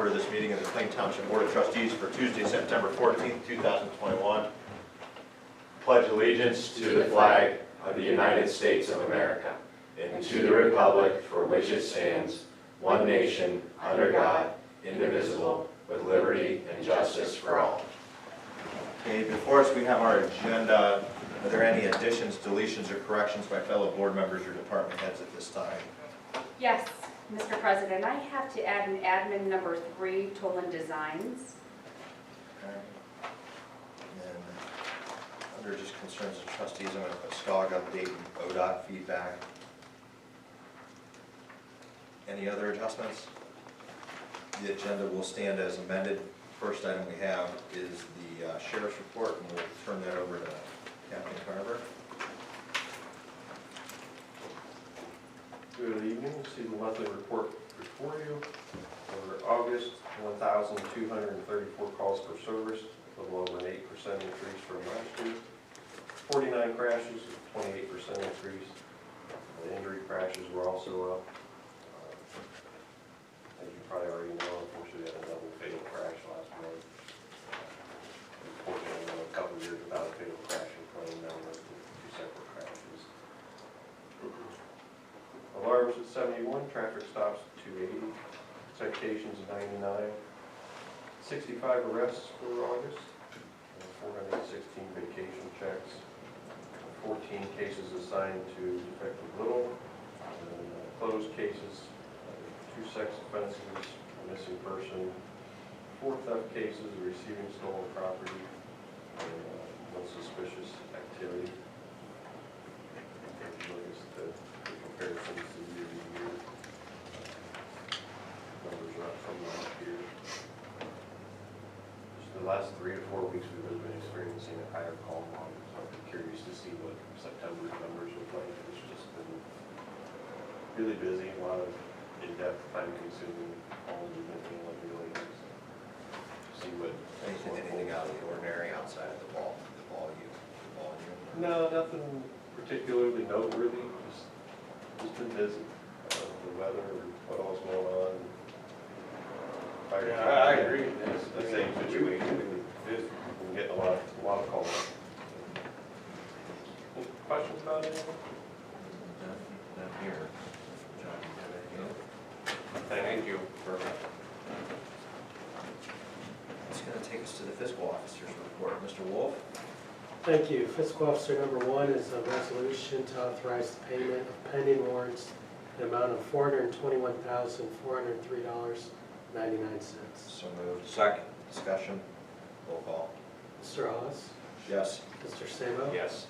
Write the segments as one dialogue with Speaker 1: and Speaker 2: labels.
Speaker 1: order this meeting of the Plain Township Board of Trustees for Tuesday, September 14th, 2021. Pledge allegiance to the flag of the United States of America and to the republic for which it stands, one nation, under God, indivisible, with liberty and justice for all. Okay, before us we have our agenda. Are there any additions, deletions, or corrections by fellow board members or department heads at this time?
Speaker 2: Yes, Mr. President, I have to add an admin number 3, Tolan Designs.
Speaker 1: Okay. And under just concerns of trustees, I'm going to put SCOG update and ODOT feedback. Any other adjustments? The agenda will stand as amended. First item we have is the sheriff's report, and we'll turn that over to Captain Carver.
Speaker 3: Good evening. See the monthly report before you. For August, 1,234 calls for service, a little over an 8% increase from last year. 49 crashes, 28% increase. The injury crashes were also up. As you probably already know, unfortunately, we had a double fatal crash last month. Unfortunately, a couple of years without a fatal crash in Plain, now we're two separate crashes. Alarms at 71, traffic stops at 280, citations 99, 65 arrests for August, 416 vacation checks, 14 cases assigned to Detective Little, and closed cases, 2 sex offenses, a missing person, 4 theft cases, receiving stolen property, and 1 suspicious activity. Notice the comparisons to year to year. Numbers are up from last year. Just the last 3 to 4 weeks we've really been experiencing a higher call volume, so I'd be curious to see what September's numbers look like. It's just been really busy, a lot of in-depth, time-consuming calls we've been feeling really nice. See what
Speaker 1: Anything out of the ordinary outside of the volume?
Speaker 3: No, nothing particularly noteworthy. Just been busy. The weather, what all's going on.
Speaker 4: I agree.
Speaker 3: It's the same situation. We're getting a lot of calls. Any questions about anything?
Speaker 1: Not here. John, do you have anything?
Speaker 3: Thank you.
Speaker 1: Perfect. It's going to take us to the fiscal officer's report. Mr. Wolf?
Speaker 5: Thank you. Fiscal Officer number 1 is a resolution to authorize the payment of pending warrants in the amount of $421,403.99.
Speaker 1: So moved. Second. Discussion. Roll call.
Speaker 5: Mr. Hawes?
Speaker 1: Yes.
Speaker 5: Mr. Sabo?
Speaker 4: Yes.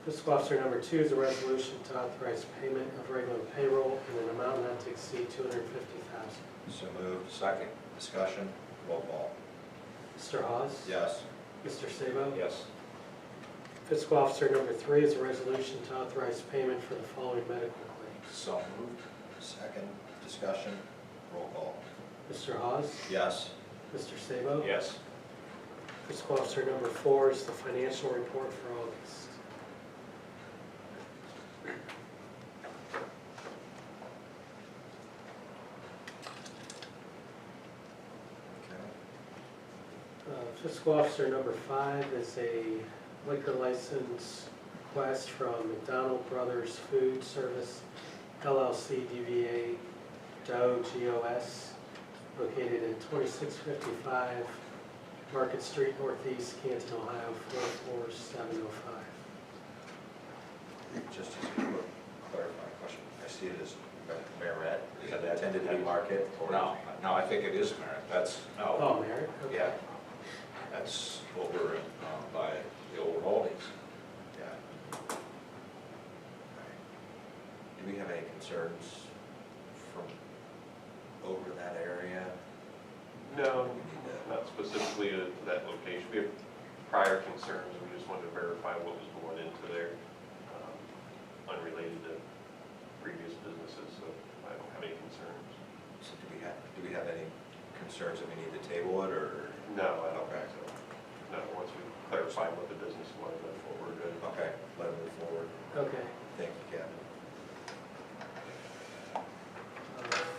Speaker 5: Fiscal Officer number 2 is a resolution to authorize payment of regular payroll in an amount not to exceed $250,000.
Speaker 1: So moved. Second. Discussion. Roll call.
Speaker 5: Mr. Hawes?
Speaker 1: Yes.
Speaker 5: Mr. Sabo?
Speaker 4: Yes.
Speaker 5: Fiscal Officer number 3 is a resolution to authorize payment for the following medical claims.
Speaker 4: So moved.
Speaker 1: Second. Discussion. Roll call.
Speaker 5: Mr. Hawes?
Speaker 1: Yes.
Speaker 5: Mr. Sabo?
Speaker 4: Yes.
Speaker 5: Fiscal Officer number 4 is the financial report for August. Fiscal Officer number 5 is a liquor license request from McDonald Brothers Food Service LLC DBA Doe GOS, located at 2655 Market Street Northeast, Canton, Ohio 44705.
Speaker 1: Just as a quick clarifying question, I see it as Merit. Is that intended to be market? Or
Speaker 4: No, I think it is merit. That's, no,
Speaker 5: Oh, Merritt? Okay.
Speaker 4: yeah. That's what we're in by the old Aldi's.
Speaker 1: Yeah. Do we have any concerns from over that area?
Speaker 3: No,
Speaker 1: We need to-
Speaker 3: not specifically to that location. We have prior concerns. We just wanted to verify what was going into there, unrelated to previous businesses, so I don't have any concerns.
Speaker 1: So do we have any concerns that we need to table it, or?
Speaker 3: No, I don't
Speaker 1: Okay.
Speaker 3: think so. No, once we clarify what the business was, that's what we're good.
Speaker 1: Okay, let it move forward.
Speaker 5: Okay.
Speaker 1: Thank you, Captain.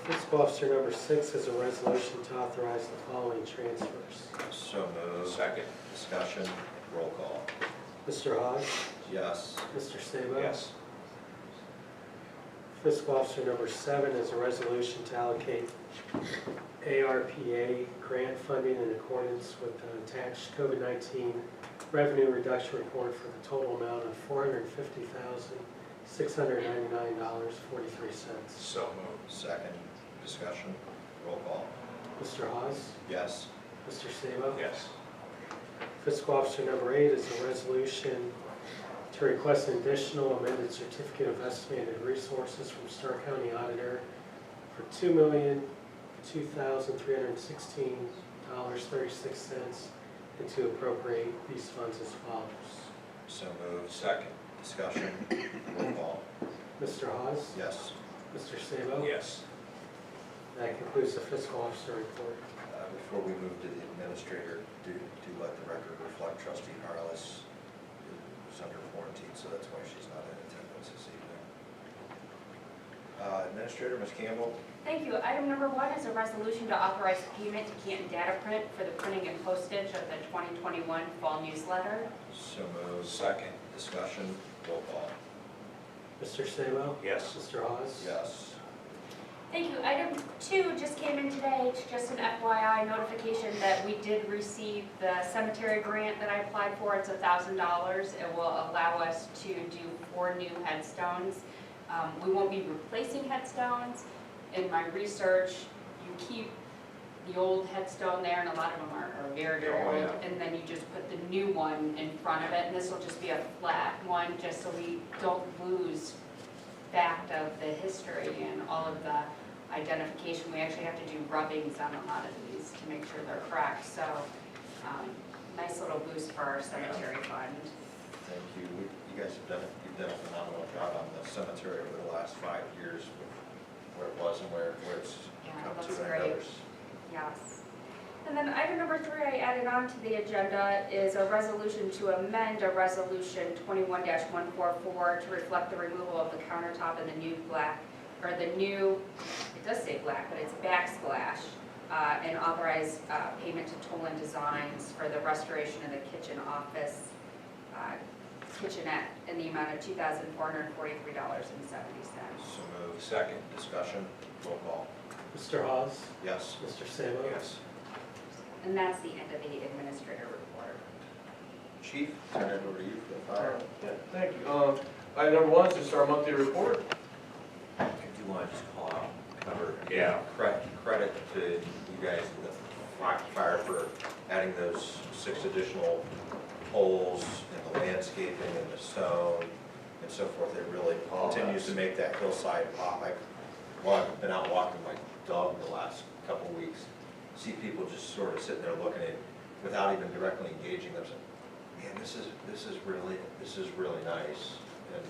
Speaker 5: Fiscal Fiscal Officer number 6 is a resolution to authorize the following transfers.
Speaker 1: So moved.
Speaker 4: Second.
Speaker 1: Discussion, roll call.
Speaker 5: Mr. Hawes?
Speaker 1: Yes.
Speaker 5: Mr. Sabo?
Speaker 4: Yes.
Speaker 5: Fiscal Officer number 7 is a resolution to allocate ARPA grant funding in accordance with the attached COVID-19 revenue reduction report for the total amount of $450,699.43.
Speaker 4: So moved.
Speaker 1: Second. Discussion, roll call.
Speaker 5: Mr. Hawes?
Speaker 1: Yes.
Speaker 5: Mr. Sabo?
Speaker 4: Yes.
Speaker 5: Fiscal Officer number 8 is a resolution to request an additional amended certificate of estimated resources from Stark County Auditor for $2,2316.36 and to appropriate these funds as follows.
Speaker 1: So moved.
Speaker 4: Second.
Speaker 1: Discussion, roll call.
Speaker 5: Mr. Hawes?
Speaker 1: Yes.
Speaker 5: Mr. Sabo?
Speaker 4: Yes.
Speaker 5: That concludes the Fiscal Officer report.
Speaker 1: Before we move to the administrator, do let the record reflect Trustee Harless is under quarantine, so that's why she's not in attendance this evening. Administrator, Ms. Campbell?
Speaker 2: Thank you. Item number 1 is a resolution to authorize payment to Canton Data Print for the printing and postage of the 2021 fall newsletter.
Speaker 1: So moved.
Speaker 4: Second.
Speaker 1: Discussion, roll call.
Speaker 5: Mr. Sabo?
Speaker 4: Yes.
Speaker 5: Mr. Hawes?
Speaker 1: Yes.
Speaker 2: Thank you. Item 2 just came in today. It's just an FYI notification that we did receive the cemetery grant that I applied for. It's $1,000. It will allow us to do 4 new headstones. We won't be replacing headstones. In my research, you keep the old headstone there, and a lot of them are very, very
Speaker 4: Oh,
Speaker 2: old,
Speaker 4: yeah.
Speaker 2: and then you just put the new one in front of it, and this will just be a flat one, just so we don't lose fact of the history and all of the identification. We actually have to do rubbings on a lot of these to make sure they're correct, so nice little boost for our cemetery fund.
Speaker 1: Thank you. You guys have you've done a phenomenal job on the cemetery over the last 5 years, with where it was and where it's
Speaker 2: Yeah,
Speaker 1: come
Speaker 2: it looks
Speaker 1: to. And I
Speaker 2: great.
Speaker 1: know there's
Speaker 2: Yes. And then item number 3 I added on to the agenda is a resolution to amend a resolution 21-144 to reflect the removal of the countertop and the new black, or the new, it does say black, but it's backsplash, and authorize payment to Tolan Designs for the restoration of the kitchen office kitchenette in the amount of $2,443.70.
Speaker 1: so moved.
Speaker 4: Second.
Speaker 1: Discussion, roll call.
Speaker 5: Mr. Hawes?
Speaker 1: Yes.
Speaker 5: Mr. Sabo?
Speaker 4: Yes.
Speaker 2: And that's the end of the administrator report.
Speaker 1: Chief, turn it over to you for the fire.
Speaker 3: Yeah, thank you. Item number 1 is just our monthly report.
Speaker 1: I do want to just call out, cover.
Speaker 4: Yeah.
Speaker 1: Credit to you guys, the fire, for adding those 6 additional poles and the landscaping and the stone and so forth. It really continues to make that hillside pop. I've been out walking my dog the last couple of weeks. See people just sort of sitting there looking at it without even directly engaging them. Man, this is really nice, and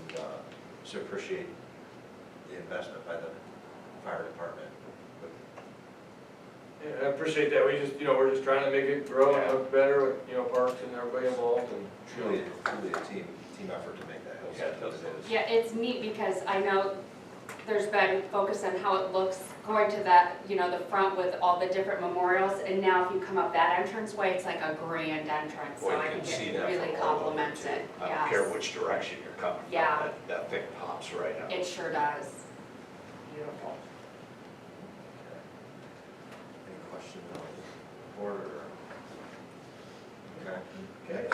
Speaker 1: so appreciate the investment by the fire department.
Speaker 3: Yeah, I appreciate that. We just, we're just trying to make it grow and look better with, parks and everybody involved and.
Speaker 1: Truly a team effort to make that hillside what it is.
Speaker 2: Yeah, it's neat because I know there's been focus on how it looks going to that, the front with all the different memorials, and now if you come up that entranceway, it's like a grand entrance, so
Speaker 4: Boy,
Speaker 2: I
Speaker 4: you can
Speaker 2: think
Speaker 4: see
Speaker 2: it
Speaker 4: that
Speaker 2: really
Speaker 4: from all over,
Speaker 2: complements
Speaker 4: too.
Speaker 2: it,
Speaker 4: I don't care
Speaker 2: yes.
Speaker 4: which direction you're coming from.
Speaker 2: Yeah.
Speaker 4: That thing pops right out.
Speaker 2: It sure does. Beautiful.
Speaker 1: Any questions on the board or? Okay.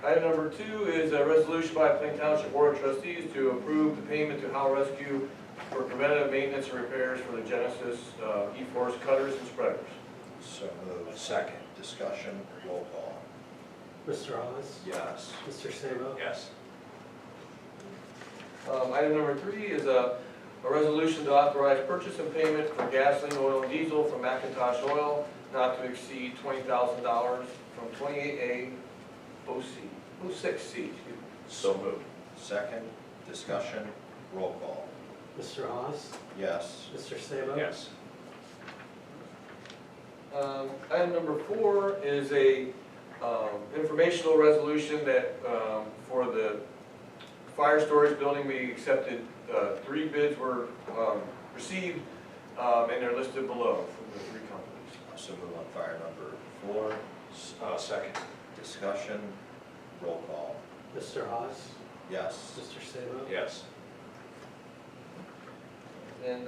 Speaker 3: Item number 2 is a resolution by Plain Township Board of Trustees to approve the payment to Howe Rescue for preventative maintenance and repairs for the Genesis E-Force cutters and spreaders.
Speaker 1: So moved.
Speaker 4: Second.
Speaker 1: Discussion, roll call.
Speaker 5: Mr. Hawes?
Speaker 1: Yes.
Speaker 5: Mr. Sabo?
Speaker 4: Yes.
Speaker 3: Item number 3 is a resolution to authorize purchase and payment for gasoline, oil, and diesel from McIntosh Oil not to exceed $20,000 from 28A 06C. excuse me.
Speaker 4: So moved.
Speaker 1: Second, discussion, roll call.
Speaker 5: Mr. Hawes?
Speaker 1: Yes.
Speaker 5: Mr. Sabo?
Speaker 4: Yes.
Speaker 3: Item number 4 is a informational resolution that for the fire storage building, we accepted 3 bids were received. and they're listed below from the three companies.
Speaker 4: So move on fire number 4. Second.
Speaker 1: Discussion, roll call.
Speaker 5: Mr. Hawes?
Speaker 1: Yes.
Speaker 5: Mr. Sabo?
Speaker 4: Yes.
Speaker 3: And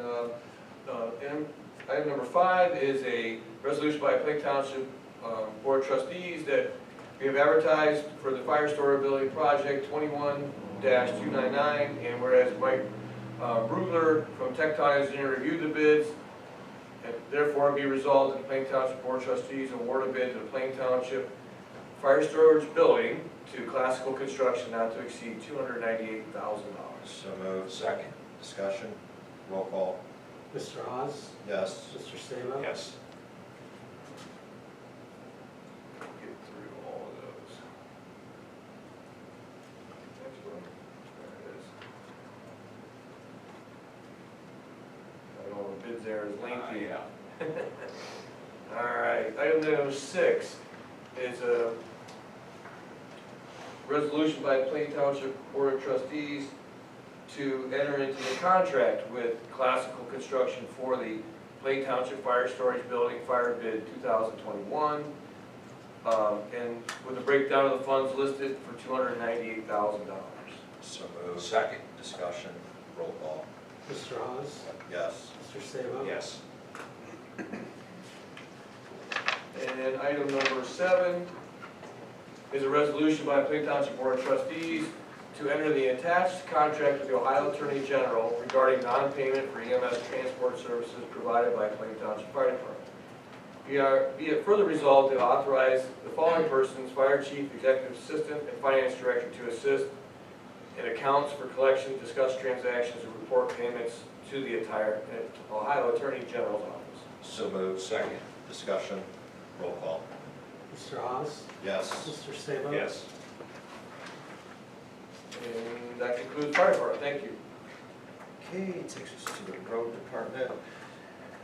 Speaker 3: item number 5 is a resolution by Plain Township Board of Trustees that we have advertised for the fire story building project 21-299, and whereas Mike Brugler from Tecton Engineering reviewed the bids, and therefore be resolved that the Plain Township Board of Trustees award a bid to the Plain Township Fire Storage Building to Classical Construction not to exceed $298,000.
Speaker 1: So moved.
Speaker 4: Second.
Speaker 1: Discussion, roll call.
Speaker 5: Mr. Hawes?
Speaker 1: Yes.
Speaker 5: Mr. Sabo?
Speaker 4: Yes.
Speaker 3: Get through all of those. Next one, there it is. I know the bids there is lengthy.
Speaker 4: Yeah.
Speaker 3: All right, item number 6 is a resolution by the Plain Township Board of Trustees to enter into a contract with Classical Construction for the Plain Township Fire Storage Building Fire Bid 2021, and with a breakdown of the funds listed for $298,000.
Speaker 1: So moved.
Speaker 4: Second.
Speaker 1: Discussion, roll call.
Speaker 5: Mr. Hawes?
Speaker 1: Yes.
Speaker 5: Mr. Sabo?
Speaker 4: Yes.
Speaker 3: And item number 7 is a resolution by the Plain Township Board of Trustees to enter the attached contract with the Ohio Attorney General regarding non-payment for EMS transport services provided by Plain Township Fire Department. Be it further resolved to authorize the following persons, Fire Chief, Executive Assistant, and Finance Director to assist in accounts for collection, discuss transactions, and report payments to the entire Ohio Attorney General's office.
Speaker 1: So moved.
Speaker 4: Second.
Speaker 1: Discussion, roll call.
Speaker 5: Mr. Hawes?
Speaker 1: Yes.
Speaker 5: Mr. Sabo?
Speaker 4: Yes.
Speaker 3: And that concludes fire department. Thank you.
Speaker 1: Okay, takes us to the road department.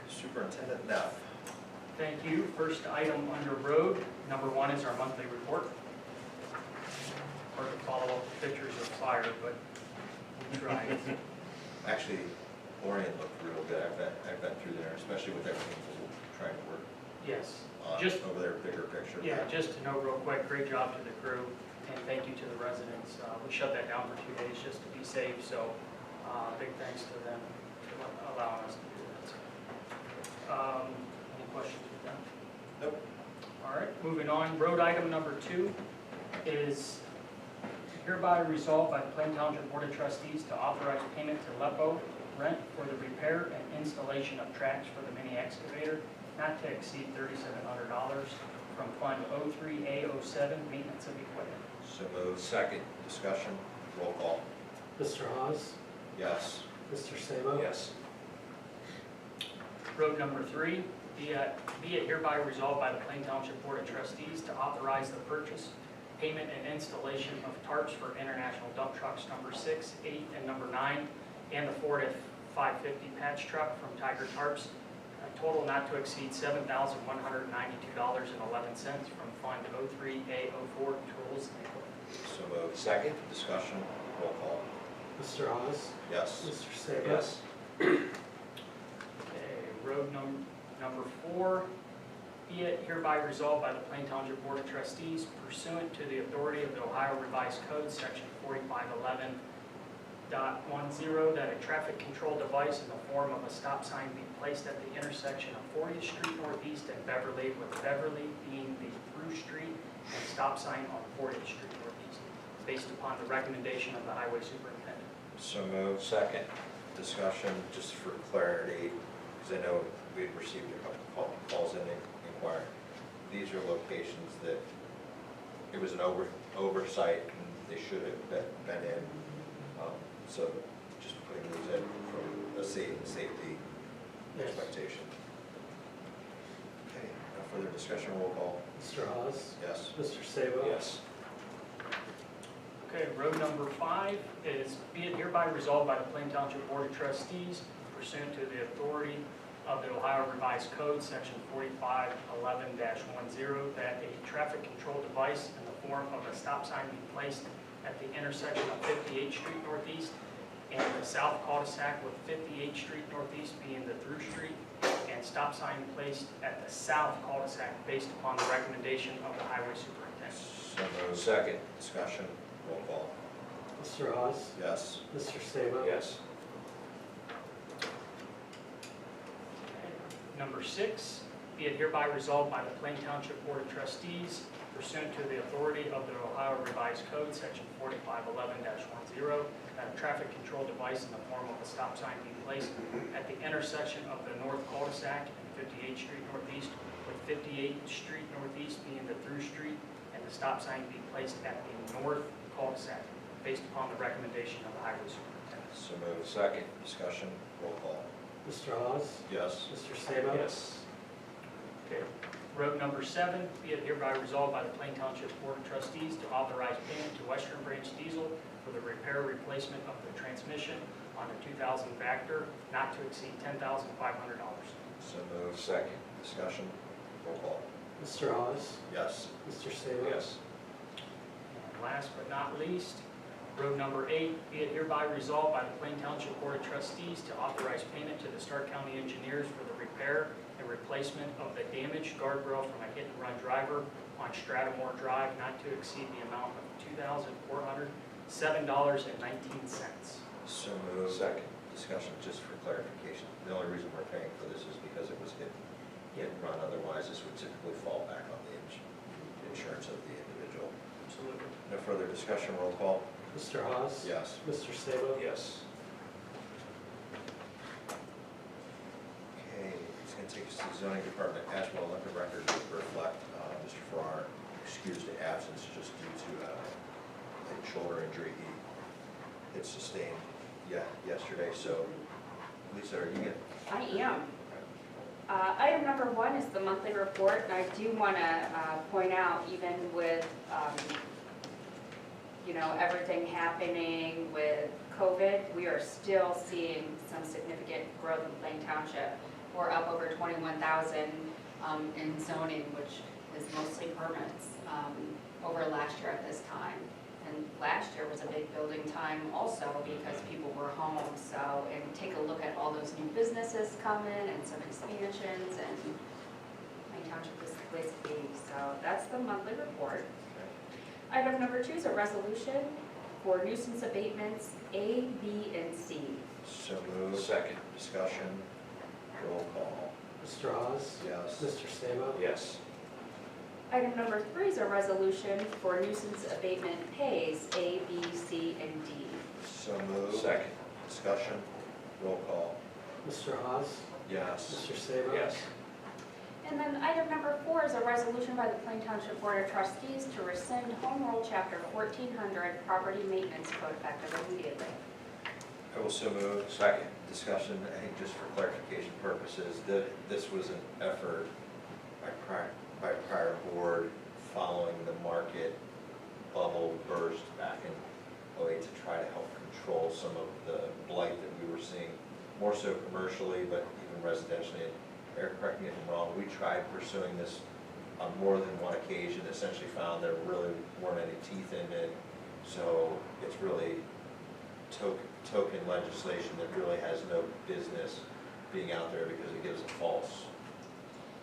Speaker 1: Superintendent Neff.
Speaker 6: Thank you. First item under road, number 1 is our monthly report. Hard to follow up with pictures of fire, but we tried.
Speaker 1: Actually, Orion looked real good. I've been through there, especially with everything we're trying to work
Speaker 6: Yes.
Speaker 1: on
Speaker 6: Just-
Speaker 1: over there, bigger picture.
Speaker 6: Yeah, just to note real quick, great job to the crew, and thank you to the residents. We shut that down for 2 days just to be safe, so big thanks to them for allowing us to do that. Any questions with that?
Speaker 1: Nope.
Speaker 6: All right, moving on. Road item number 2 is hereby resolved by the Plain Township Board of Trustees to authorize payment to Lepo Rent for the repair and installation of tracks for the mini excavator not to exceed $3,700 from Fund 03A07, Maintenance of Equipment.
Speaker 1: So moved.
Speaker 4: Second.
Speaker 1: Discussion, roll call.
Speaker 5: Mr. Hawes?
Speaker 1: Yes.
Speaker 5: Mr. Sabo?
Speaker 4: Yes.
Speaker 6: Road number 3, be it hereby resolved by the Plain Township Board of Trustees to authorize the purchase, payment, and installation of tarps for international dump trucks number 6, 8, and number 9, and the Ford F-550 patch truck from Tiger Tarps, a total not to exceed $7,192.11 from Fund 03A04, Tools and Equipment.
Speaker 1: So moved.
Speaker 4: Second.
Speaker 1: Discussion, roll call.
Speaker 5: Mr. Hawes?
Speaker 1: Yes.
Speaker 5: Mr. Sabo?
Speaker 4: Yes.
Speaker 6: Okay, road number 4, be it hereby resolved by the Plain Township Board of Trustees pursuant to the authority of the Ohio Revised Code, Section 4511.10, that a traffic control device in the form of a stop sign be placed at the intersection of 40th Street Northeast and Beverly, with Beverly being the through street and stop sign on 40th Street Northeast, based upon the recommendation of the Highway Superintendent.
Speaker 1: So moved.
Speaker 4: Second.
Speaker 1: Discussion, just for clarity, because I know we've received a couple calls in inquiry. These are locations that it was an oversight and they should have been in. So just putting these in from a safety
Speaker 6: Yes.
Speaker 1: expectation. Okay, no further discussion, roll call.
Speaker 5: Mr. Hawes?
Speaker 1: Yes.
Speaker 5: Mr. Sabo?
Speaker 4: Yes.
Speaker 6: Okay, road number 5 is, be it hereby resolved by the Plain Township Board of Trustees pursuant to the authority of the Ohio Revised Code, Section 4511-10, that a traffic control device in the form of a stop sign be placed at the intersection of 58th Street Northeast and the south cul-de-sac with 58th Street Northeast being the through street, and stop sign placed at the south cul-de-sac based upon the recommendation of the highway superintendent.
Speaker 1: So moved.
Speaker 4: Second. Discussion. Roll call.
Speaker 5: Mr. Hawes?
Speaker 1: Yes.
Speaker 5: Mr. Sabo?
Speaker 4: Yes.
Speaker 6: Number 6, be it hereby resolved by the Plain Township Board of Trustees pursuant to the authority of the Ohio Revised Code, Section 4511-10, that a traffic control device in the form of a stop sign be placed at the intersection of the north cul-de-sac and 58th Street Northeast, with 58th Street Northeast being the through street, and the stop sign be placed at the north cul-de-sac, based upon the recommendation of the highway superintendent.
Speaker 1: So moved.
Speaker 4: Second. Discussion. Roll call.
Speaker 5: Mr. Hawes?
Speaker 1: Yes.
Speaker 5: Mr. Sabo?
Speaker 4: Yes.
Speaker 6: Okay. Road number 7, be it hereby resolved by the Plain Township Board of Trustees to authorize payment to Western Branch Diesel for the repair replacement of the transmission on the 2000 Vector, not to exceed $10,500.
Speaker 1: So moved.
Speaker 4: Second. Discussion. Roll call.
Speaker 5: Mr. Hawes?
Speaker 1: Yes.
Speaker 5: Mr. Sabo?
Speaker 4: Yes.
Speaker 6: And last but not least, road number 8, be it hereby resolved by the Plain Township Board of Trustees to authorize payment to the Stark County Engineers for the repair and replacement of the damaged guardrail from a hit-and-run driver on Strattamore Drive, not to exceed the amount of $2,407.19.
Speaker 1: So moved.
Speaker 4: Second.
Speaker 1: Discussion, just for clarification. The only reason we're paying for this is because it was hit and run. Otherwise, this would typically fall back on the insurance of the individual.
Speaker 6: Absolutely.
Speaker 1: No further discussion. Roll call.
Speaker 5: Mr. Hawes?
Speaker 1: Yes.
Speaker 5: Mr. Sabo?
Speaker 4: Yes.
Speaker 1: Okay, it's going to take us to the zoning department. As well, let the record reflect Mr. Farrar excused absence just due to a shoulder injury he had sustained yesterday. So, Lisa, are you good?
Speaker 2: I am. Item number 1 is the monthly report, and I do want to point out, even with, everything happening with COVID, we are still seeing some significant growth in Plain Township. We're up over 21,000 in zoning, which is mostly permits, over last year at this time. And last year was a big building time also because people were home. So, and take a look at all those new businesses coming and some expansions, and Plain Township is the place to be. So that's the monthly report. Item number 2 is a resolution for nuisance abatements A, B, and C.
Speaker 1: So moved.
Speaker 4: Second.
Speaker 1: Discussion. Roll call.
Speaker 5: Mr. Hawes?
Speaker 1: Yes.
Speaker 5: Mr. Sabo?
Speaker 4: Yes.
Speaker 2: Item number 3 is a resolution for nuisance abatement pays A, B, C, and D.
Speaker 1: So moved.
Speaker 4: Second.
Speaker 1: Discussion. Roll call.
Speaker 5: Mr. Hawes?
Speaker 1: Yes.
Speaker 5: Mr. Sabo?
Speaker 4: Yes.
Speaker 2: And then item number 4 is a resolution by the Plain Township Board of Trustees to rescind Home Rule Chapter 1400 Property Maintenance Code effective immediately.
Speaker 1: I will so move.
Speaker 4: Second.
Speaker 1: Discussion, I think just for clarification purposes, this was an effort by prior board following the market bubble burst back in '08 to try to help control some of the blight that we were seeing, more so commercially, but even residentially. And Eric, correct me if I'm wrong, we tried pursuing this on more than one occasion, essentially found there really weren't any teeth in it. So it's really token legislation that really has no business being out there because it gives a false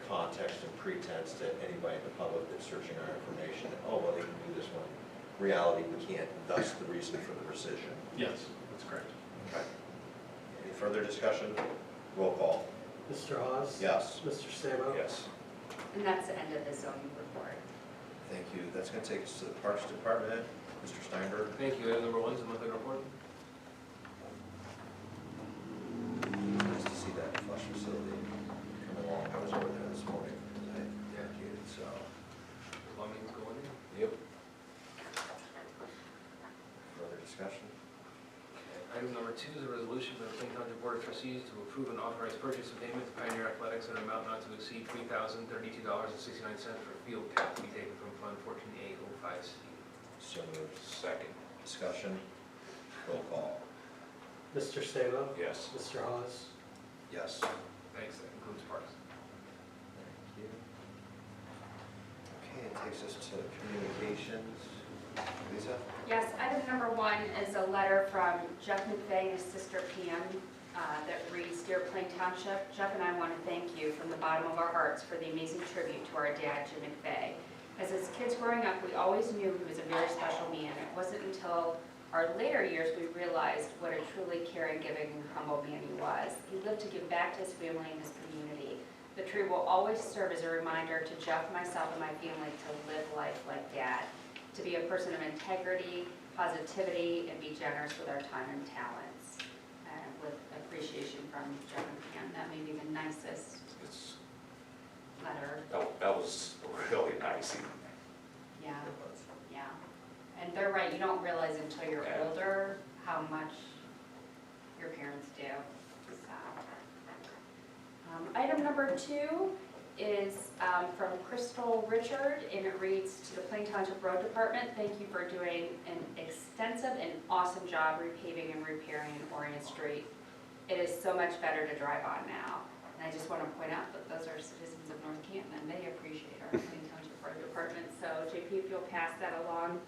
Speaker 1: context and pretense to anybody in the public that's searching our information that, oh, well, they can do this one. Reality, we can't, thus the reason for the rescission.
Speaker 3: Yes, that's correct.
Speaker 1: Okay. Any further discussion? Roll call.
Speaker 5: Mr. Hawes?
Speaker 1: Yes.
Speaker 5: Mr. Sabo?
Speaker 4: Yes.
Speaker 2: And that's the end of the zoning report.
Speaker 1: Thank you. That's going to take us to the Parks Department. Mr. Steinberg.
Speaker 7: Thank you. Item number 1 is the monthly report.
Speaker 1: Nice to see that flush facility coming along. I was over there this morning. I dedicated, so.
Speaker 7: Plumbing's going in.
Speaker 4: Yep.
Speaker 1: Further discussion?
Speaker 7: Item number 2 is a resolution by the Plain Township Board of Trustees to approve an authorized purchase of payment to Pioneer Athletics at an amount not to exceed $3,032.69 for field cap to be taken from Fund 14A05C.
Speaker 1: So moved.
Speaker 4: Second.
Speaker 1: Discussion? Roll call.
Speaker 5: Mr. Sabo?
Speaker 4: Yes.
Speaker 5: Mr. Hawes?
Speaker 1: Yes.
Speaker 7: Thanks, that concludes Parks.
Speaker 1: Thank you. Okay, it takes us to communications. Lisa?
Speaker 2: Yes, item number 1 is a letter from Jeff McVeigh and his sister Pam that reads, Dear Plain Township, Jeff and I want to thank you from the bottom of our hearts for the amazing tribute to our dad, Jim McVeigh. As his kids growing up, we always knew he was a very special man. It wasn't until our later years we realized what a truly caring, giving, and humble man he was. He lived to give back to his family and his community. The tree will always serve as a reminder to Jeff, myself, and my family to live life like Dad, to be a person of integrity, positivity, and be generous with our time and talents. With appreciation from Jeff and Pam. That may be the nicest
Speaker 4: It's,
Speaker 2: letter.
Speaker 4: that was really nice.
Speaker 2: Yeah, yeah. And they're right, you don't realize until you're
Speaker 4: Yeah.
Speaker 2: older how much your parents do. So. Item number 2 is from Crystal Richard, and it reads, to the Plain Township Road Department, thank you for doing an extensive and awesome job repaving and repairing Orion Street. It is so much better to drive on now. And I just want to point out that those are citizens of North Canton, and they appreciate our Plain Township Road Department. So JP, if you'll pass that along,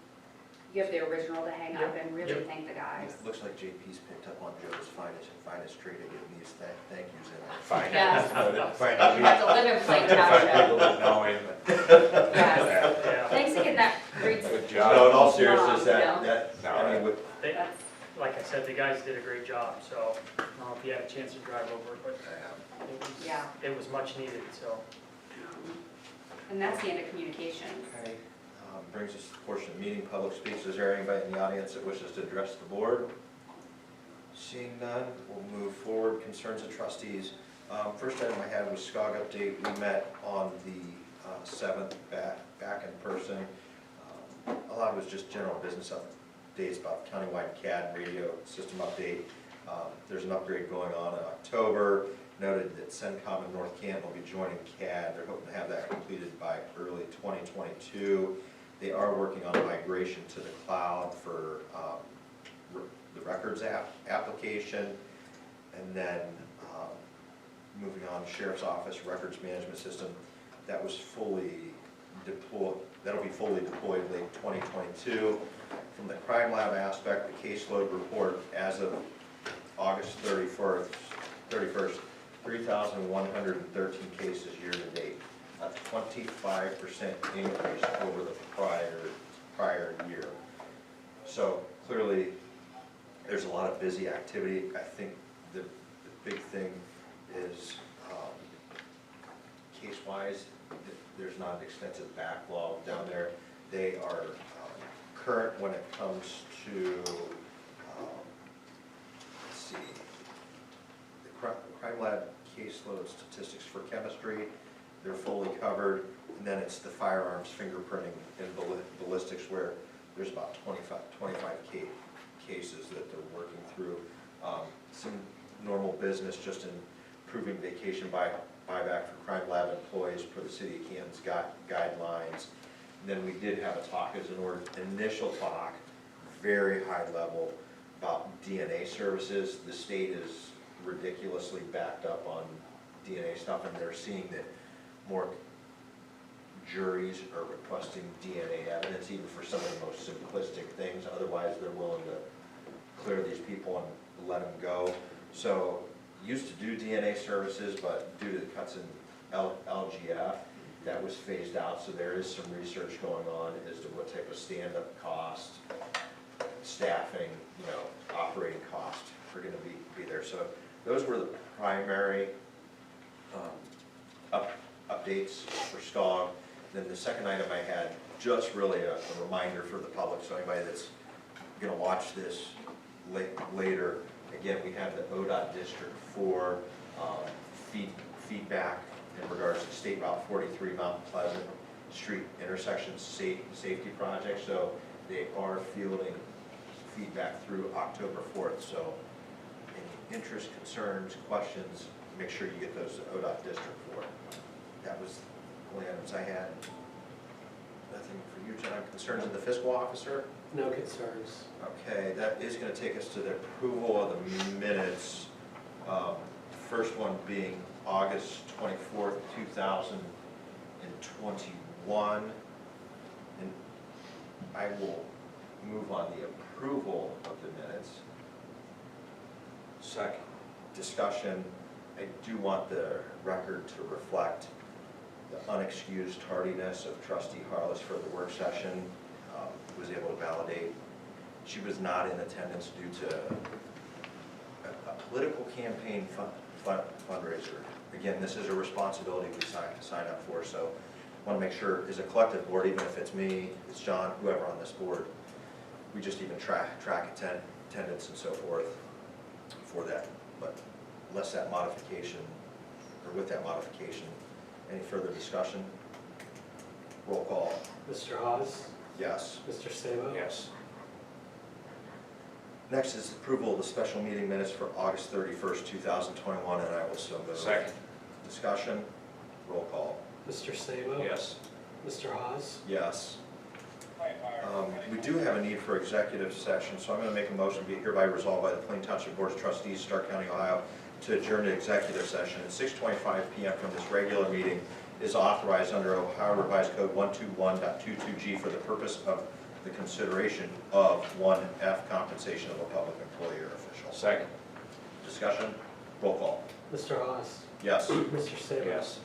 Speaker 2: you have the original to hang up and really thank the guys.
Speaker 1: It looks like JP's picked up on Joe's finest tree to get these thank yous in there.
Speaker 4: Fine.
Speaker 2: Yes.
Speaker 1: Fine.
Speaker 2: You have to live in Plain Township.
Speaker 4: Knowing.
Speaker 2: Yes.
Speaker 6: Yeah,
Speaker 2: Thanks again, that reads,
Speaker 4: Good
Speaker 1: No, in
Speaker 4: job.
Speaker 1: all seriousness,
Speaker 2: No.
Speaker 1: I mean, with,
Speaker 6: they,
Speaker 2: that's,
Speaker 6: like I said, the guys did a great job, so I don't know if you had a chance to drive over it, but it was,
Speaker 2: Yeah.
Speaker 6: it was much needed, so.
Speaker 2: and that's the end of communications.
Speaker 1: okay, brings us to the portion of the meeting, public speaks. Is there anybody in the audience that wishes to address the board? Seeing none, we'll move forward. Concerns of trustees. First item I had was SCOG update. We met on the 7th, back in person. A lot of it was just general business updates about countywide CAD radio system update. There's an upgrade going on in October. Noted that CENTCOM in North Canton will be joining CAD. They're hoping to have that completed by early 2022. They are working on a migration to the cloud for the records application, and then moving on, Sheriff's Office records management system that was fully deployed. That'll be fully deployed late 2022. From the crime lab aspect, the caseload report as of August 31st, 3,113 cases year to date, a 25% increase over the prior year. So clearly, there's a lot of busy activity. I think the big thing is case-wise, there's not an extensive backlog down there. They are current when it comes to, let's see, the crime lab caseload statistics for chemistry, they're fully covered. And then it's the firearms fingerprinting and ballistics where there's about 25 cases that they're working through. Some normal business just in improving vacation buyback for crime lab employees per the City of Canton's guidelines. And then we did have a talk as an initial talk, very high level, about DNA services. The state is ridiculously backed up on DNA stuff, and they're seeing that more juries are requesting DNA evidence, even for some of the most simplistic things. Otherwise, they're willing to clear these people and let them go. So, used to do DNA services, but due to the cuts in LGF, that was phased out. So there is some research going on as to what type of stand-up cost, staffing, operating cost are going to be there. So those were the primary updates for SCOG. Then the second item I had, just really a reminder for the public, so anybody that's going to watch this later, again, we have the ODOT District 4 feedback in regards to State Route 43 Mount Pleasant Street intersection safety project. So they are fielding feedback through October 4th. So any interest, concerns, questions, make sure you get those to ODOT District 4. That was the only items I had. Nothing for you, John. Concerns of the fiscal officer?
Speaker 5: No concerns.
Speaker 1: Okay, that is going to take us to the approval of the minutes. First one being August 24th, 2021. And I will move on the approval of the minutes.
Speaker 4: Second.
Speaker 1: Discussion, I do want the record to reflect the unexcused tardiness of trustee Harless for the work session. Was able to validate, she was not in attendance due to a political campaign fundraiser. Again, this is a responsibility we sign up for, so I want to make sure, as a collective board, even if it's me, it's John, whoever on this board, we just even track attendance and so forth for that. But unless that modification, or with that modification, any further discussion? Roll call.
Speaker 5: Mr. Hawes?
Speaker 1: Yes.
Speaker 5: Mr. Sabo?
Speaker 4: Yes.
Speaker 1: Next is approval of the special meeting minutes for August 31st, 2021, and I will so move.
Speaker 4: Second.
Speaker 1: Discussion? Roll call.
Speaker 5: Mr. Sabo?
Speaker 4: Yes.
Speaker 5: Mr. Hawes?
Speaker 1: Yes. We do have a need for executive session, so I'm going to make a motion, be hereby resolved by the Plain Township Board of Trustees, Stark County, Ohio, to adjourn to executive session at 6:25 PM from this regular meeting is authorized under Ohio Revised Code 121.22G for the purpose of the consideration of 1F compensation of a public employee or official.
Speaker 4: Second.
Speaker 1: Discussion? Roll call.
Speaker 5: Mr. Hawes?
Speaker 1: Yes.
Speaker 5: Mr. Sabo?
Speaker 4: Yes.